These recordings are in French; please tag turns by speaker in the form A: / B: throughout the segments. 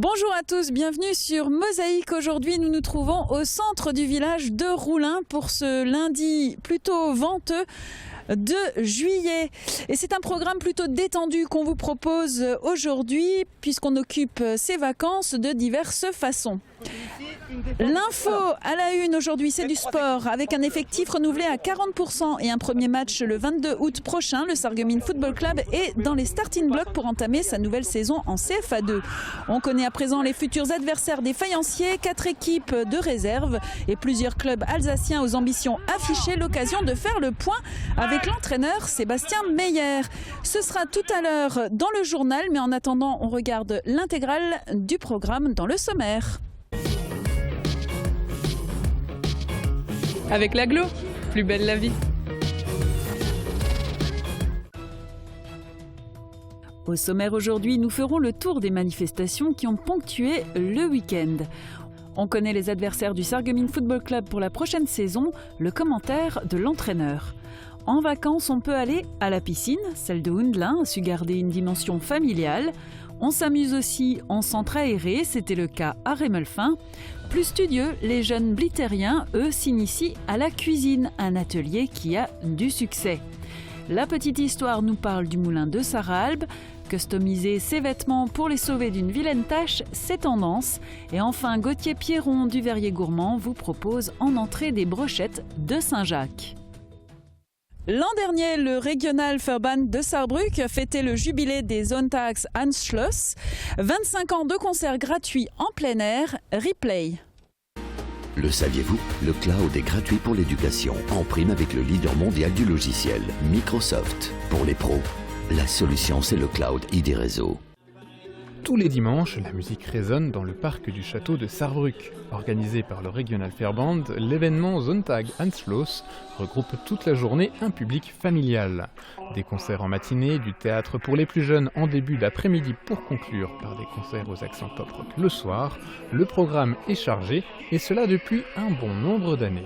A: Bonjour à tous, bienvenue sur Mosaïque. Aujourd'hui, nous nous trouvons au centre du village de Roulin pour ce lundi plutôt venteux de juillet. Et c'est un programme plutôt détendu qu'on vous propose aujourd'hui puisqu'on occupe ces vacances de diverses façons. L'info à la une aujourd'hui, c'est du sport avec un effectif renouvelé à 40% et un premier match le 22 août prochain. Le Sarreguemines Football Club est dans les starting blocks pour entamer sa nouvelle saison en CFA2. On connaît à présent les futurs adversaires des faïenciers, 4 équipes de réserve et plusieurs clubs alsaciens aux ambitions affichées. L'occasion de faire le point avec l'entraîneur Sébastien Meyer. Ce sera tout à l'heure dans le journal, mais en attendant, on regarde l'intégrale du programme dans le sommaire.
B: Avec l'agglo, plus belle la vie.
A: Au sommaire aujourd'hui, nous ferons le tour des manifestations qui ont ponctué le week-end. On connaît les adversaires du Sarreguemines Football Club pour la prochaine saison, le commentaire de l'entraîneur. En vacances, on peut aller à la piscine, celle de Houndelin a su garder une dimension familiale. On s'amuse aussi en centre aéré, c'était le cas à Rémelfin. Plus studieux, les jeunes blittériens, eux, s'initient à la cuisine, un atelier qui a du succès. La petite histoire nous parle du moulin de Sarralbe. Customiser ses vêtements pour les sauver d'une vilaine tâche, c'est tendance. Et enfin, Gauthier Pierron du Verrier Gourmand vous propose en entrée des brochettes de Saint-Jacques. L'an dernier, le Regionalverband de Saarbrück fêtait le jubilé des Sonntagsanschluss. 25 ans de concerts gratuits en plein air, replay.
C: Le saviez-vous? Le cloud est gratuit pour l'éducation, en prime avec le leader mondial du logiciel, Microsoft. Pour les pros, la solution c'est le cloud ID Réseau.
D: Tous les dimanches, la musique résonne dans le parc du château de Saarbrück. Organisé par le Regionalverband, l'événement Sonntagsanschluss regroupe toute la journée un public familial. Des concerts en matinée, du théâtre pour les plus jeunes en début d'après-midi pour conclure par des concerts aux accents pop-rock le soir. Le programme est chargé et cela depuis un bon nombre d'années.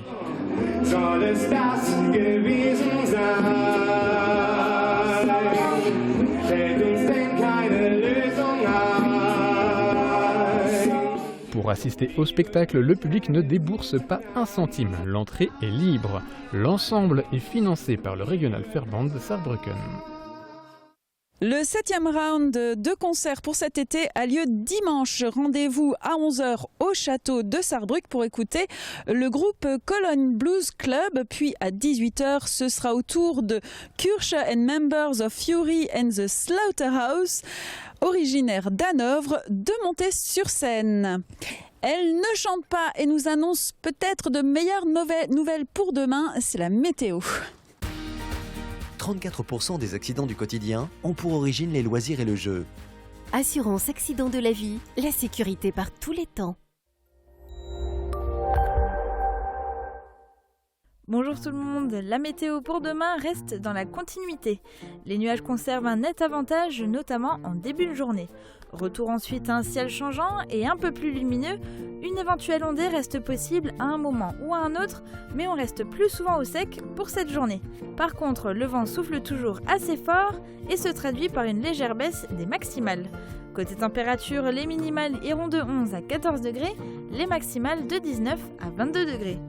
D: Pour assister au spectacle, le public ne débourse pas un centime. L'entrée est libre. L'ensemble est financé par le Regionalverband de Saarbrücken.
A: Le 7e round de concert pour cet été a lieu dimanche. Rendez-vous à 11h au château de Saarbrück pour écouter le groupe Cologne Blues Club. Puis à 18h, ce sera au tour de Kirche and Members of Fury and the Slaughterhouse, originaire d'Hanovre, de monter sur scène. Elle ne chante pas et nous annonce peut-être de meilleures nouvelles pour demain, c'est la météo.
E: 34% des accidents du quotidien ont pour origine les loisirs et le jeu.
F: Assurance accident de la vie, la sécurité par tous les temps.
G: Bonjour tout le monde, la météo pour demain reste dans la continuité. Les nuages conservent un net avantage, notamment en début de journée. Retour ensuite à un ciel changeant et un peu plus lumineux. Une éventuelle ondée reste possible à un moment ou à un autre, mais on reste plus souvent au sec pour cette journée. Par contre, le vent souffle toujours assez fort et se traduit par une légère baisse des maximales. Côté température, les minimales iront de 11 à 14 degrés, les maximales de 19 à 22 degrés.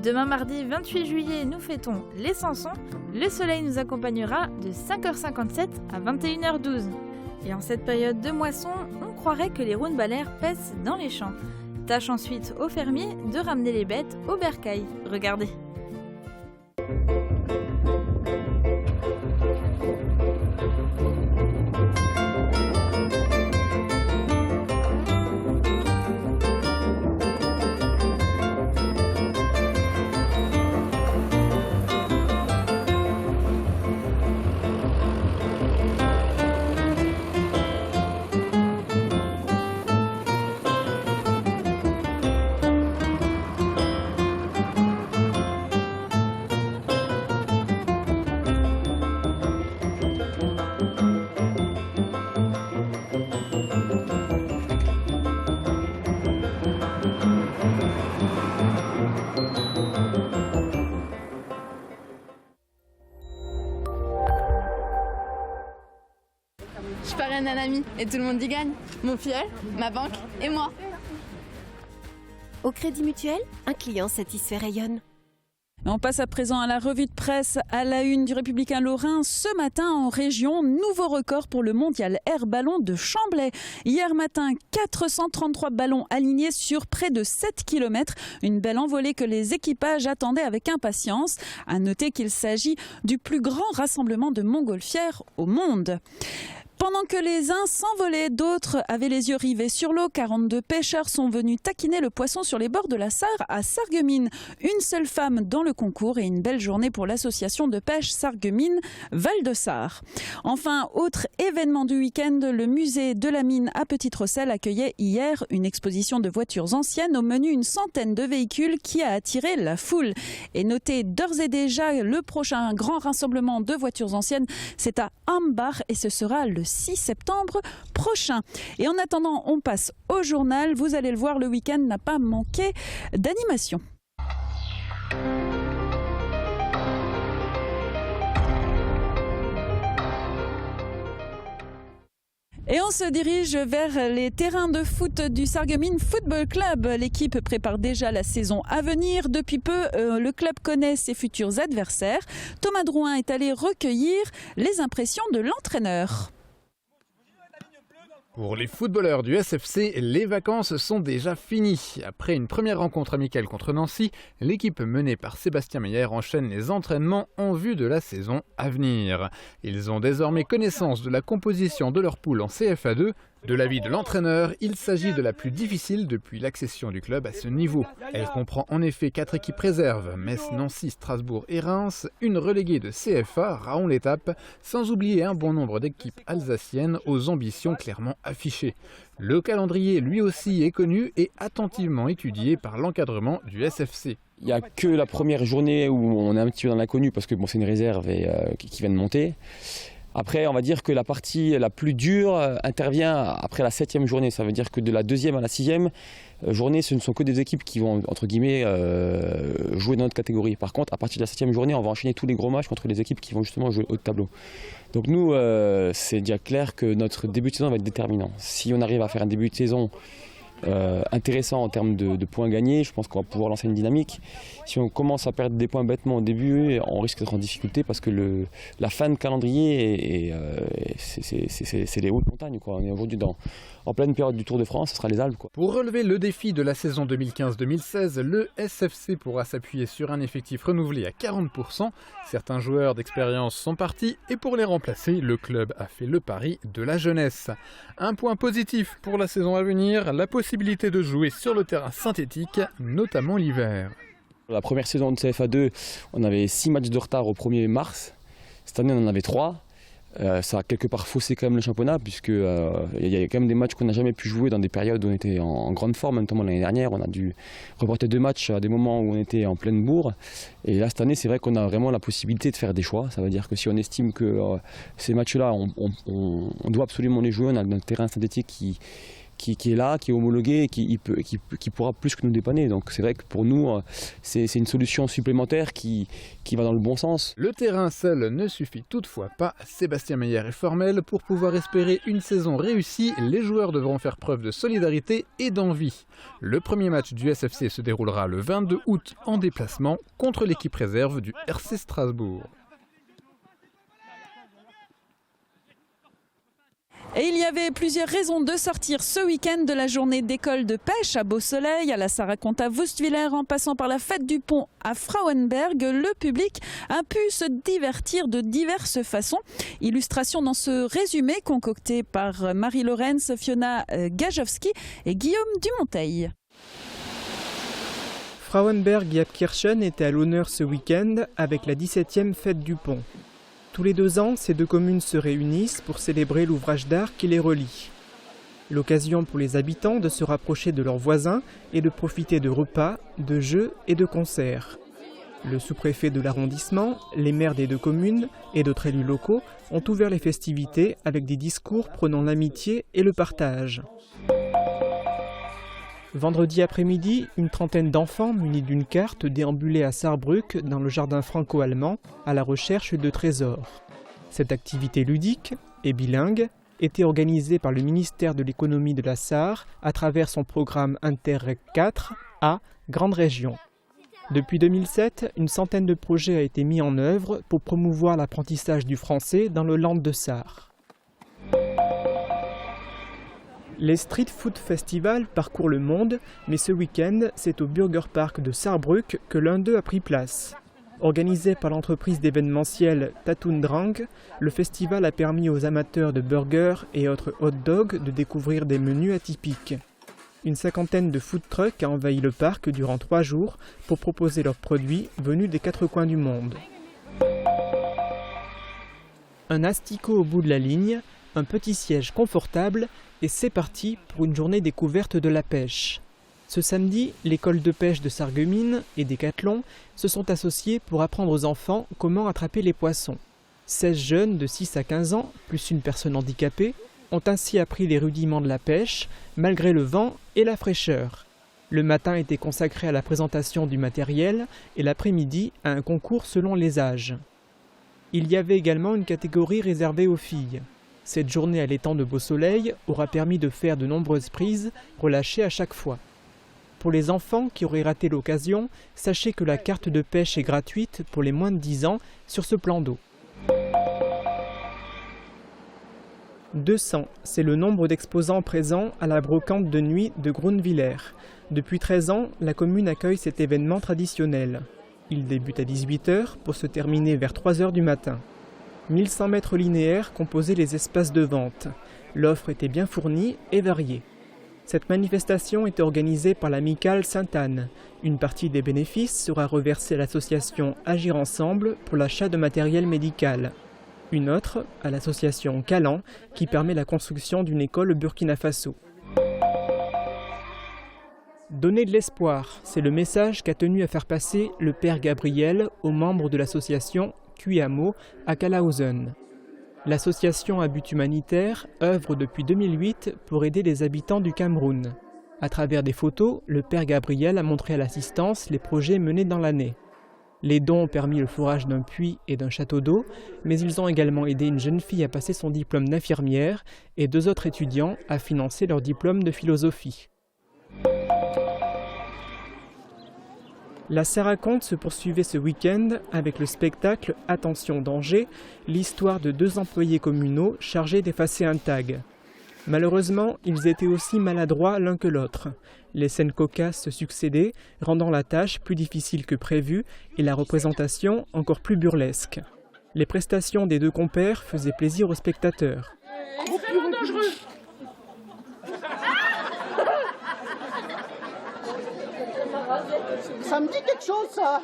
G: Demain mardi 28 juillet, nous fêtons les Sansons. Le soleil nous accompagnera de 5h57 à 21h12. Et en cette période de moisson, on croirait que les roundballers paissent dans les champs. Tâche ensuite aux fermiers de ramener les bêtes au bercail. Regardez.
B: donne un ami et tout le monde y gagne. Mon filleul, ma banque et moi.
F: Au Crédit Mutuel, un client satisfait rayonne.
A: On passe à présent à la revue de presse à la une du Républicain Lorrain. Ce matin en région, nouveau record pour le mondial air ballon de Chamblay. Hier matin, 433 ballons alignés sur près de 7 km. Une belle envolée que les équipages attendaient avec impatience. À noter qu'il s'agit du plus grand rassemblement de montgolfières au monde. Pendant que les uns s'envolaient, d'autres avaient les yeux rivés sur l'eau. 42 pêcheurs sont venus taquiner le poisson sur les bords de la Sarre à Sarreguemines. Une seule femme dans le concours et une belle journée pour l'association de pêche Sarreguemines Val-de-Sarre. Enfin, autre événement du week-end, le musée de la mine à Petite-Rosselle accueillait hier une exposition de voitures anciennes. Au menu, une centaine de véhicules qui a attiré la foule. Et notez d'ores et déjà le prochain grand rassemblement de voitures anciennes, c'est à Ambach et ce sera le 6 septembre prochain. Et en attendant, on passe au journal. Vous allez le voir, le week-end n'a pas manqué d'animation. Et on se dirige vers les terrains de foot du Sarreguemines Football Club. L'équipe prépare déjà la saison à venir. Depuis peu, le club connaît ses futurs adversaires. Thomas Drouin est allé recueillir les impressions de l'entraîneur.
D: Pour les footballeurs du SFC, les vacances sont déjà finies. Après une première rencontre amicale contre Nancy, l'équipe menée par Sébastien Meyer enchaîne les entraînements en vue de la saison à venir. Ils ont désormais connaissance de la composition de leur poule en CFA2. De l'avis de l'entraîneur, il s'agit de la plus difficile depuis l'accession du club à ce niveau. Elle comprend en effet 4 équipes réserves, Metz, Nancy, Strasbourg et Reims, une reléguée de CFA, Raon-l'Étape, sans oublier un bon nombre d'équipes alsaciennes aux ambitions clairement affichées. Le calendrier lui aussi est connu et attentivement étudié par l'encadrement du SFC.
H: Il n'y a que la première journée où on est un petit peu dans l'inconnu parce que c'est une réserve qui vient de monter. Après, on va dire que la partie la plus dure intervient après la 7e journée. Ça veut dire que de la 2e à la 6e journée, ce ne sont que des équipes qui vont, entre guillemets, jouer dans notre catégorie. Par contre, à partir de la 7e journée, on va enchaîner tous les gros matchs contre les équipes qui vont justement jouer haut de tableau. Donc nous, c'est déjà clair que notre début de saison va être déterminant. Si on arrive à faire un début de saison intéressant en termes de points gagnés, je pense qu'on va pouvoir lancer une dynamique. Si on commence à perdre des points bêtement au début, on risque d'être en difficulté parce que la fin de calendrier, c'est les hautes montagnes, quoi. On est aujourd'hui en pleine période du Tour de France, ce sera les Alpes, quoi.
D: Pour relever le défi de la saison 2015-2016, le SFC pourra s'appuyer sur un effectif renouvelé à 40%. Certains joueurs d'expérience sont partis et pour les remplacer, le club a fait le pari de la jeunesse. Un point positif pour la saison à venir, la possibilité de jouer sur le terrain synthétique, notamment l'hiver.
H: La première saison de CFA2, on avait 6 matchs de retard au 1er mars. Cette année, on en avait 3. Ça a quelque part faussé quand même le championnat, puisqu'il y a quand même des matchs qu'on n'a jamais pu jouer dans des périodes où on était en grande forme, notamment l'année dernière. On a dû reporter 2 matchs à des moments où on était en pleine bourre. Et là, cette année, c'est vrai qu'on a vraiment la possibilité de faire des choix. Ça veut dire que si on estime que ces matchs-là, on doit absolument les jouer, on a un terrain synthétique qui est là, qui est homologué et qui pourra plus que nous dépanner. Donc c'est vrai que pour nous, c'est une solution supplémentaire qui va dans le bon sens.
D: Le terrain seul ne suffit toutefois pas. Sébastien Meyer est formel. Pour pouvoir espérer une saison réussie, les joueurs devront faire preuve de solidarité et d'envie. Le premier match du SFC se déroulera le 22 août en déplacement contre l'équipe réserve du RC Strasbourg.
A: Et il y avait plusieurs raisons de sortir ce week-end de la journée d'école de pêche à Beau-Soleil, à la Sarraconte à Wustwiller, en passant par la fête du pont à Frauenberg. Le public a pu se divertir de diverses façons. Illustration dans ce résumé concocté par Marie-Laurence, Fiona Gajowski et Guillaume Dumonteil.
I: Frauenberg et Abkirchen étaient à l'honneur ce week-end avec la 17e fête du pont. Tous les 2 ans, ces 2 communes se réunissent pour célébrer l'ouvrage d'art qui les relie. L'occasion pour les habitants de se rapprocher de leurs voisins et de profiter de repas, de jeux et de concerts. Le sous-préfet de l'arrondissement, les maires des 2 communes et d'autres élus locaux ont ouvert les festivités avec des discours prônant l'amitié et le partage. Vendredi après-midi, une trentaine d'enfants munis d'une carte déambulaient à Saarbrück dans le jardin franco-allemand à la recherche de trésors. Cette activité ludique et bilingue était organisée par le ministère de l'économie de la Sarre à travers son programme Interreg 4 à Grande Région. Depuis 2007, une centaine de projets a été mis en œuvre pour promouvoir l'apprentissage du français dans le Land de Sarre. Les Street Food Festival parcourent le monde, mais ce week-end, c'est au Burger Park de Sarrebruck que l'un d'eux a pris place. Organisé par l'entreprise d'événementiel Tatundrang, le festival a permis aux amateurs de burgers et autres hot dogs de découvrir des menus atypiques. Une cinquantaine de food trucks a envahi le parc durant 3 jours pour proposer leurs produits venus des 4 coins du monde. Un asticot au bout de la ligne, un petit siège confortable et c'est parti pour une journée découverte de la pêche. Ce samedi, l'école de pêche de Sarreguemines et Décathlon se sont associés pour apprendre aux enfants comment attraper les poissons. 16 jeunes de 6 à 15 ans, plus une personne handicapée, ont ainsi appris les rudiments de la pêche, malgré le vent et la fraîcheur. Le matin était consacré à la présentation du matériel et l'après-midi à un concours selon les âges. Il y avait également une catégorie réservée aux filles. Cette journée à l'étang de Beau Soleil aura permis de faire de nombreuses prises, relâchées à chaque fois. Pour les enfants qui auraient raté l'occasion, sachez que la carte de pêche est gratuite pour les moins de 10 ans sur ce plan d'eau. 200, c'est le nombre d'exposants présents à la brocante de nuit de Groenwiller. Depuis 13 ans, la commune accueille cet événement traditionnel. Il débute à 18 h pour se terminer vers 3 h du matin. 1100 mètres linéaires composaient les espaces de vente. L'offre était bien fournie et variée. Cette manifestation est organisée par l'amicale Sainte-Anne. Une partie des bénéfices sera reversée à l'association Agir Ensemble pour l'achat de matériel médical. Une autre à l'association Calan qui permet la construction d'une école au Burkina Faso. Donner de l'espoir, c'est le message qu'a tenu à faire passer le père Gabriel aux membres de l'association Cuyamo à Kalahausen. L'association à but humanitaire œuvre depuis 2008 pour aider les habitants du Cameroun. À travers des photos, le père Gabriel a montré à l'assistance les projets menés dans l'année. Les dons ont permis le forage d'un puits et d'un château d'eau, mais ils ont également aidé une jeune fille à passer son diplôme d'infirmière et 2 autres étudiants à financer leur diplôme de philosophie. La Sarraconte se poursuivait ce week-end avec le spectacle Attention danger, l'histoire de 2 employés communaux chargés d'effacer un tag. Malheureusement, ils étaient aussi maladroits l'un que l'autre. Les scènes cocasses se succédaient, rendant la tâche plus difficile que prévu et la représentation encore plus burlesque. Les prestations des 2 compères faisaient plaisir aux spectateurs.
J: Extrêmement dangereux.
K: Ça me dit quelque chose, ça.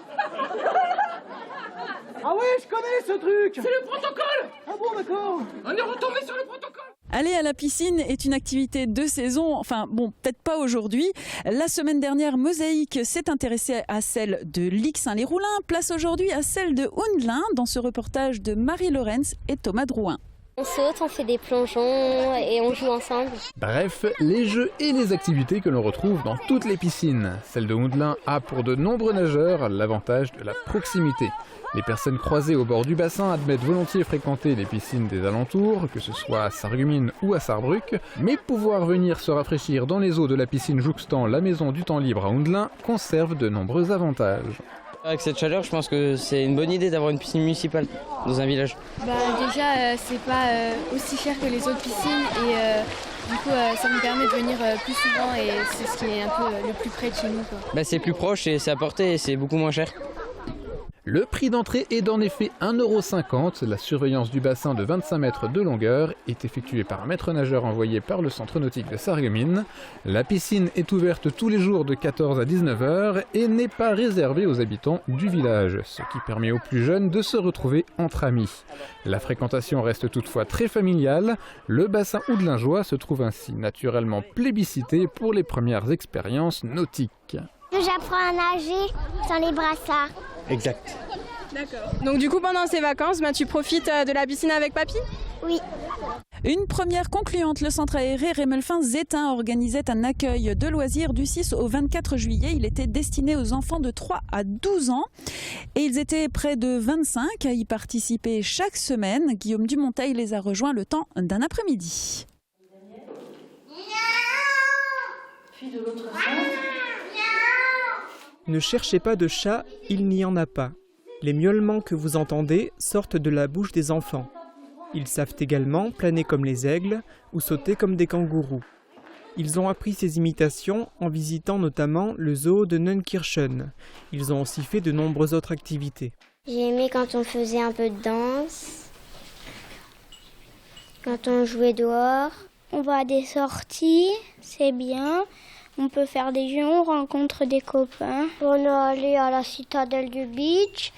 K: Ah ouais, je connais ce truc.
J: C'est le protocole.
K: Ah bon, d'accord.
J: On est retombé sur le protocole.
A: Aller à la piscine est une activité de saison, enfin bon, peut-être pas aujourd'hui. La semaine dernière, Mosaïque s'est intéressée à celle de Lix-Saint-les-Roulins, place aujourd'hui à celle de Houndelin dans ce reportage de Marie Lorenz et Thomas Drouin.
L: On saute, on fait des plongeons et on joue ensemble.
D: Bref, les jeux et les activités que l'on retrouve dans toutes les piscines. Celle de Houndelin a pour de nombreux nageurs l'avantage de la proximité. Les personnes croisées au bord du bassin admettent volontiers fréquenter les piscines des alentours, que ce soit à Sarreguemines ou à Sarrebruck, mais pouvoir venir se rafraîchir dans les eaux de la piscine jouxtant la maison du temps libre à Houndelin conserve de nombreux avantages.
M: Avec cette chaleur, je pense que c'est une bonne idée d'avoir une piscine municipale dans un village.
B: Déjà, c'est pas aussi cher que les autres piscines et du coup, ça me permet de venir plus souvent et c'est ce qui est un peu le plus près de chez nous, quoi.
M: C'est plus proche et c'est à portée et c'est beaucoup moins cher.
D: Le prix d'entrée est en effet 1,50 €. La surveillance du bassin de 25 mètres de longueur est effectuée par un maître nageur envoyé par le centre nautique de Sarreguemines. La piscine est ouverte tous les jours de 14 à 19 h et n'est pas réservée aux habitants du village, ce qui permet aux plus jeunes de se retrouver entre amis. La fréquentation reste toutefois très familiale. Le bassin houdelingeois se trouve ainsi naturellement plébiscité pour les premières expériences nautiques.
L: J'apprends à nager sans les brassards.
N: Exact.
O: D'accord. Donc du coup pendant ces vacances, tu profites de la piscine avec papy ?
L: Oui.
A: Une première concluante, le centre aéré Rémelfin-Zétain organisait un accueil de loisirs du 6 au 24 juillet. Il était destiné aux enfants de 3 à 12 ans et ils étaient près de 25 à y participer chaque semaine. Guillaume Dumonteil les a rejoints le temps d'un après-midi.
N: Puis de l'autre sens.
I: Ne cherchez pas de chat, il n'y en a pas. Les miaulements que vous entendez sortent de la bouche des enfants. Ils savent également planer comme les aigles ou sauter comme des kangourous. Ils ont appris ces imitations en visitant notamment le zoo de Neunkirchen. Ils ont aussi fait de nombreuses autres activités.
L: J'ai aimé quand on faisait un peu de danse, quand on jouait dehors.
O: On va à des sorties, c'est bien. On peut faire des jeux, on rencontre des copains.
L: On est allé à la citadelle du beach,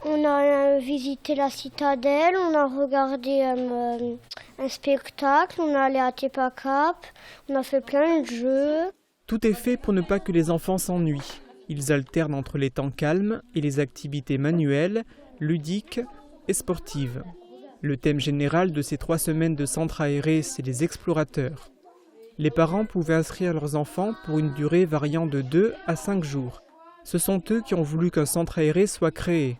L: on a visité la citadelle, on a regardé un spectacle, on est allé à Tepa Cap, on a fait plein de jeux.
I: Tout est fait pour ne pas que les enfants s'ennuient. Ils alternent entre les temps calmes et les activités manuelles, ludiques et sportives. Le thème général de ces 3 semaines de centre aéré, c'est les explorateurs. Les parents pouvaient inscrire leurs enfants pour une durée variant de 2 à 5 jours. Ce sont eux qui ont voulu qu'un centre aéré soit créé.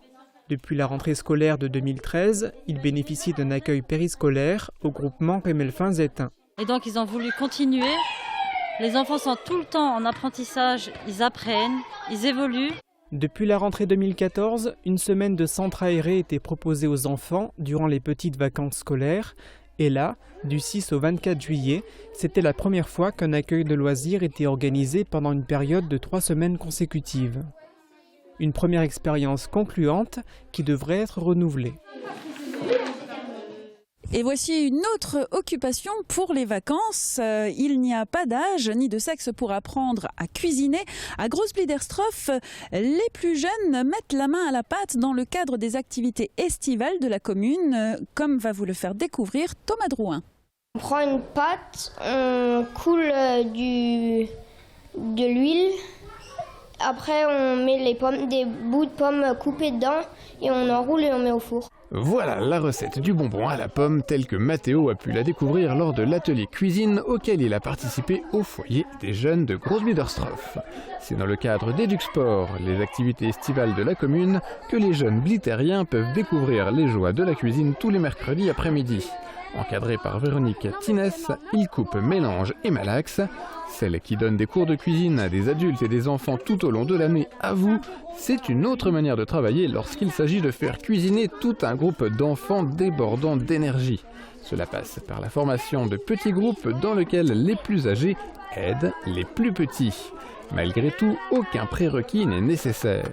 I: Depuis la rentrée scolaire de 2013, ils bénéficient d'un accueil périscolaire au groupement Rémelfin-Zétain.
N: Et donc ils ont voulu continuer. Les enfants sont tout le temps en apprentissage, ils apprennent, ils évoluent.
I: Depuis la rentrée 2014, une semaine de centre aéré était proposée aux enfants durant les petites vacances scolaires. Et là, du 6 au 24 juillet, c'était la première fois qu'un accueil de loisirs était organisé pendant une période de 3 semaines consécutives. Une première expérience concluante qui devrait être renouvelée.
A: Et voici une autre occupation pour les vacances. Il n'y a pas d'âge ni de sexe pour apprendre à cuisiner. À Großbliedersdorf, les plus jeunes mettent la main à la pâte dans le cadre des activités estivales de la commune, comme va vous le faire découvrir Thomas Drouin.
O: On prend une pâte, on coule de l'huile. Après, on met des bouts de pommes coupés dedans et on enroule et on met au four.
D: Voilà la recette du bonbon à la pomme telle que Mathéo a pu la découvrir lors de l'atelier cuisine auquel il a participé au foyer des jeunes de Großbliedersdorf. C'est dans le cadre d'EducSport, les activités estivales de la commune, que les jeunes bliteriens peuvent découvrir les joies de la cuisine tous les mercredis après-midi. Encadré par Véronique Tinès, il coupe, mélange et malaxe. Celle qui donne des cours de cuisine à des adultes et des enfants tout au long de l'année, avoue, c'est une autre manière de travailler lorsqu'il s'agit de faire cuisiner tout un groupe d'enfants débordant d'énergie. Cela passe par la formation de petits groupes dans lesquels les plus âgés aident les plus petits. Malgré tout, aucun prérequis n'est nécessaire.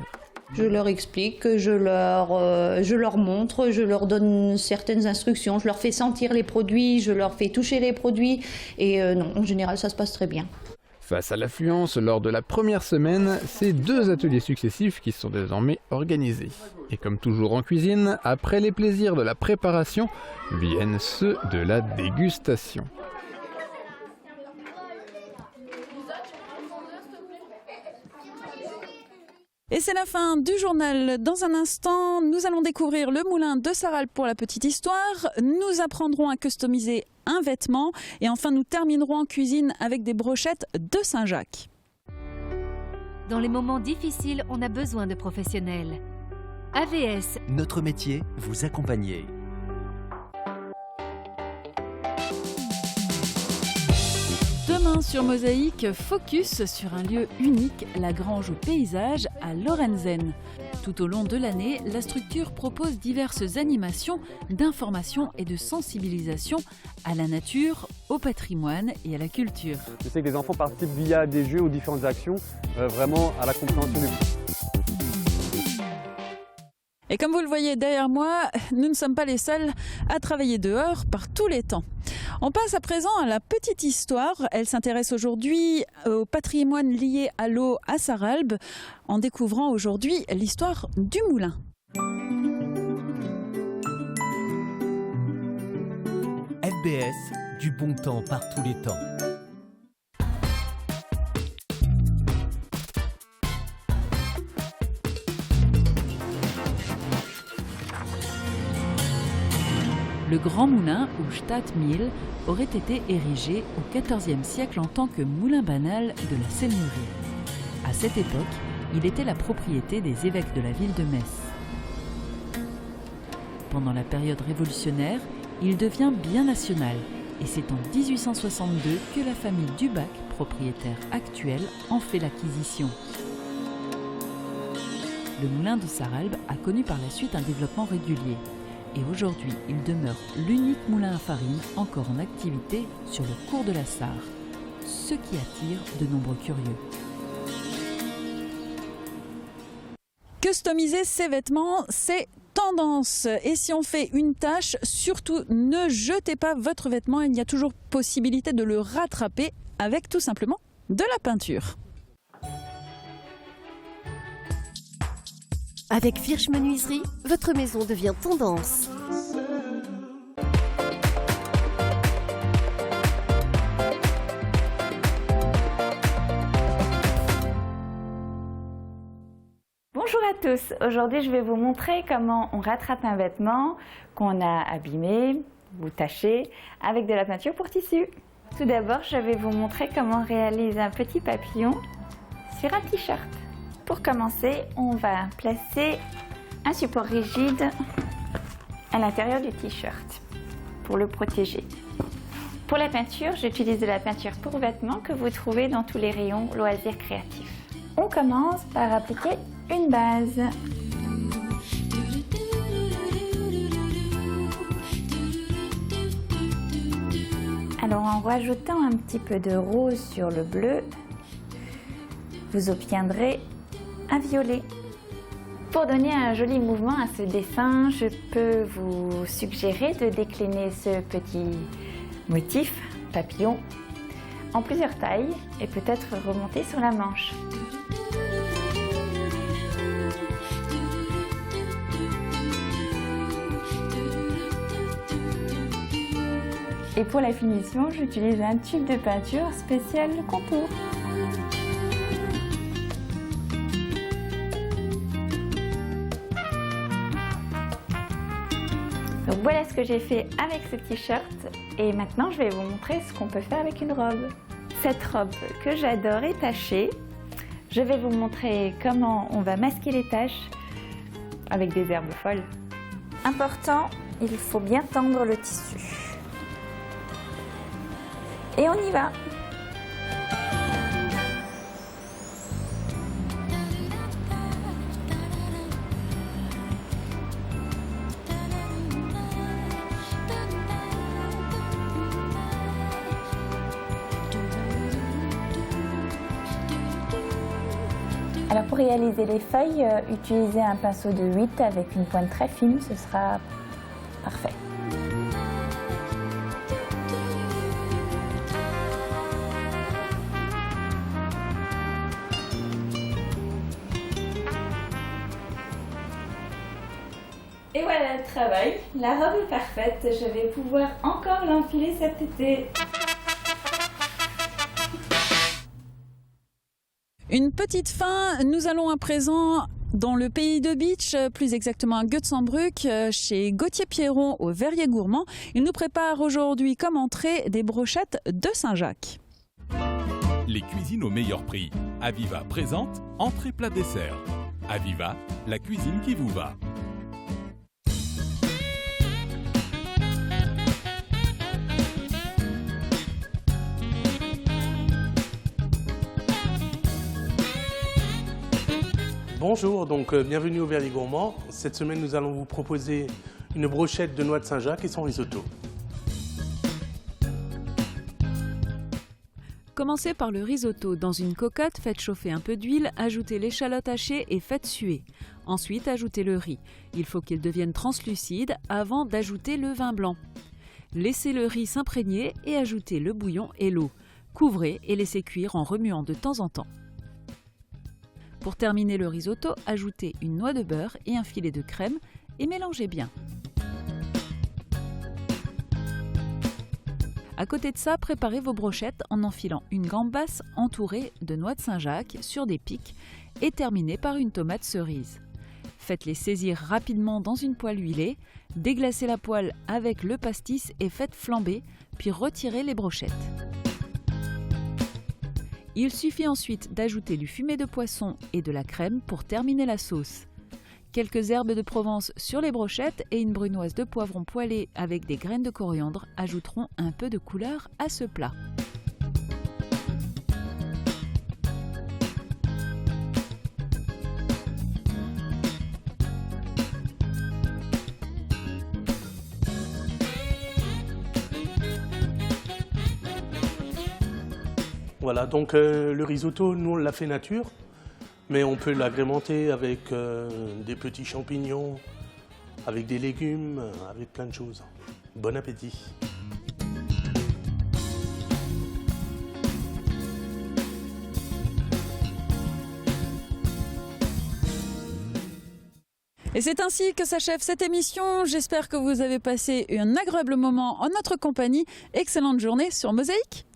P: Je leur explique, je leur montre, je leur donne certaines instructions, je leur fais sentir les produits, je leur fais toucher les produits et non, en général ça se passe très bien.
D: Face à l'affluence lors de la première semaine, c'est 2 ateliers successifs qui sont désormais organisés. Et comme toujours en cuisine, après les plaisirs de la préparation, viennent ceux de la dégustation.
A: Et c'est la fin du journal. Dans un instant, nous allons découvrir le moulin de Sarralbe pour la petite histoire. Nous apprendrons à customiser un vêtement. Et enfin, nous terminerons en cuisine avec des brochettes de Saint-Jacques.
Q: Dans les moments difficiles, on a besoin de professionnels. AVS.
E: Notre métier, vous accompagner.
A: Demain sur Mosaïque, focus sur un lieu unique, la Grange au paysage à Lorenzen. Tout au long de l'année, la structure propose diverses animations d'information et de sensibilisation à la nature, au patrimoine et à la culture.
R: Je sais que les enfants participent via des jeux ou différentes actions, vraiment à la compréhension du monde.
A: Et comme vous le voyez derrière moi, nous ne sommes pas les seuls à travailler dehors par tous les temps. On passe à présent à la petite histoire. Elle s'intéresse aujourd'hui au patrimoine lié à l'eau à Sarralbe, en découvrant aujourd'hui l'histoire du moulin.
S: FBS, du bon temps par tous les temps.
A: Le grand moulin, ou Stadtmühl, aurait été érigé au XIVe siècle en tant que moulin banal de la seigneurie. À cette époque, il était la propriété des évêques de la ville de Metz. Pendant la période révolutionnaire, il devient bien national et c'est en 1862 que la famille Dubac, propriétaire actuelle, en fait l'acquisition. Le moulin de Sarralbe a connu par la suite un développement régulier et aujourd'hui il demeure l'unique moulin à farine encore en activité sur le cours de la Sarre, ce qui attire de nombreux curieux. Customiser ses vêtements, c'est tendance. Et si on fait une tache, surtout ne jetez pas votre vêtement. Il y a toujours possibilité de le rattraper avec tout simplement de la peinture.
F: Avec Virch Menuiserie, votre maison devient tendance.
T: Bonjour à tous, aujourd'hui je vais vous montrer comment on rattrape un vêtement qu'on a abîmé ou taché avec de la peinture pour tissu. Tout d'abord je vais vous montrer comment réaliser un petit papillon sur un t-shirt. Pour commencer, on va placer un support rigide à l'intérieur du t-shirt pour le protéger. Pour la peinture, j'utilise de la peinture pour vêtements que vous trouvez dans tous les rayons loisirs créatifs. On commence par appliquer une base. Alors en rajoutant un petit peu de rose sur le bleu, vous obtiendrez un violet. Pour donner un joli mouvement à ce dessin, je peux vous suggérer de décliner ce petit motif papillon en plusieurs tailles et peut-être remonter sur la manche. Et pour la finition, j'utilise un tube de peinture spécial contour. Donc voilà ce que j'ai fait avec ce t-shirt et maintenant je vais vous montrer ce qu'on peut faire avec une robe. Cette robe que j'adore est tachée. Je vais vous montrer comment on va masquer les taches avec des herbes folles. Important, il faut bien tendre le tissu. Et on y va! Alors pour réaliser les feuilles, utilisez un pinceau de 8 avec une pointe très fine, ce sera parfait. Et voilà le travail, la robe est parfaite, je vais pouvoir encore l'enfiler cet été.
A: Une petite fin, nous allons à présent dans le pays de Bitche, plus exactement à Götzenbrück, chez Gauthier Pierron au Verrier Gourmand. Il nous prépare aujourd'hui comme entrée des brochettes de Saint-Jacques.
U: Les cuisines au meilleur prix. Aviva présente entrée plat dessert. Aviva, la cuisine qui vous va.
V: Bonjour, donc bienvenue au Verrier Gourmand. Cette semaine, nous allons vous proposer une brochette de noix de Saint-Jacques et son risotto.
A: Commencez par le risotto. Dans une cocotte, faites chauffer un peu d'huile, ajoutez l'échalote hachée et faites suer. Ensuite, ajoutez le riz. Il faut qu'il devienne translucide avant d'ajouter le vin blanc. Laissez le riz s'imprégner et ajoutez le bouillon et l'eau. Couvrez et laissez cuire en remuant de temps en temps. Pour terminer le risotto, ajoutez une noix de beurre et un filet de crème et mélangez bien. À côté de ça, préparez vos brochettes en enfilant une gambasse entourée de noix de Saint-Jacques sur des pics et terminez par une tomate cerise. Faites-les saisir rapidement dans une poêle huilée, déglacez la poêle avec le pastis et faites flamber, puis retirez les brochettes. Il suffit ensuite d'ajouter du fumet de poisson et de la crème pour terminer la sauce. Quelques herbes de Provence sur les brochettes et une brunoise de poivron poêlée avec des graines de coriandre ajouteront un peu de couleur à ce plat.
V: Voilà, donc le risotto, nous on l'a fait nature, mais on peut l'agrémenter avec des petits champignons, avec des légumes, avec plein de choses. Bon appétit!
A: Et c'est ainsi que s'achève cette émission. J'espère que vous avez passé un agréable moment en notre compagnie. Excellente journée sur Mosaïque!